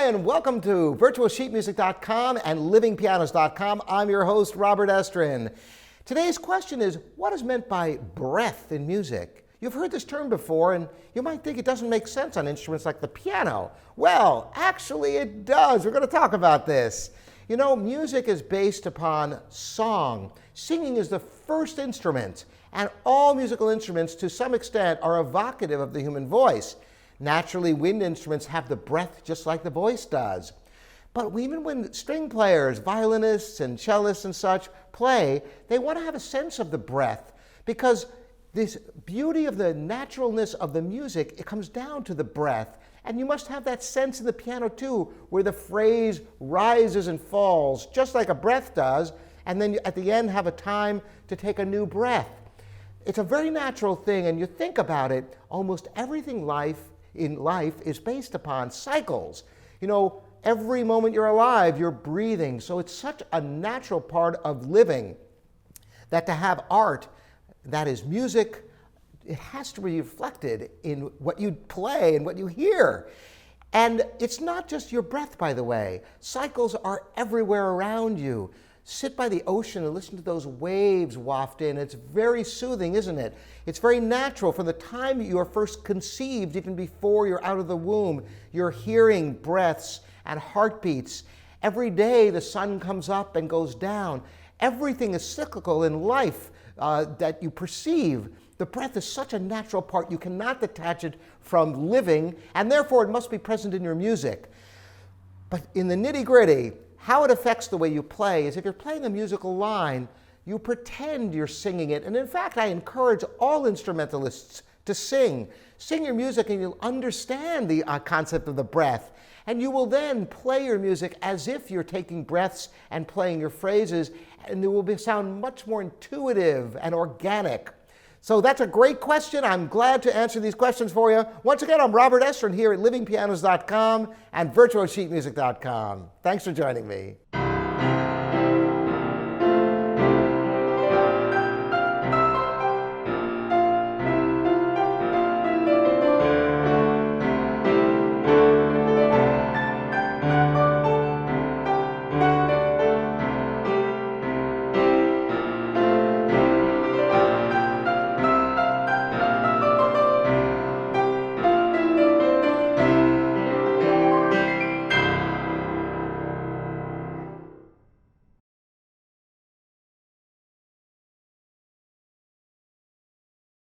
and welcome to virtualsheetmusic.com and livingpianos.com. I'm your host, Robert Estrin. Today's question is, what is meant by breath in music? You've heard this term before, and you might think it doesn't make sense on instruments like the piano. Well, actually it does. We're going to talk about this. You know, music is based upon song. Singing is the first instrument, and all musical instruments, to some extent, are evocative of the human voice. Naturally, wind instruments have the breath just like the voice does. But even when string players, violinists and cellists and such play, they want to have a sense of the breath, because this beauty of the naturalness of the music, it comes down to the breath. And you must have that sense in the piano too, where the phrase rises and falls, just like a breath does, and then you, at the end, have a time to take a new breath. It's a very natural thing, and you think about it, almost everything in life is based upon cycles. You know, every moment you're alive, you're breathing. So it's such a natural part of living that to have art, that is music, it has to be reflected in what you play and what you hear. And it's not just your breath, by the way. Cycles are everywhere around you. Sit by the ocean and listen to those waves waft in. It's very soothing, isn't it? It's very natural. From the time you are first conceived, even before you're out of the womb, you're hearing breaths and heartbeats. Every day the sun comes up and goes down. Everything is cyclical in life that you perceive. The breath is such a natural part. You cannot detach it from living, and therefore it must be present in your music. But in the nitty-gritty, how it affects the way you play is if you're playing a musical line, you pretend you're singing it. And in fact, I encourage all instrumentalists to sing. Sing your music and you'll understand the concept of the breath. And you will then play your music as if you're taking breaths and playing your phrases, and it will sound much more intuitive and organic. So that's a great question. I'm glad to answer these questions for you. Once again, I'm Robert Estrin here at livingpianos.com and virtualsheetmusic.com. Thanks for joining me.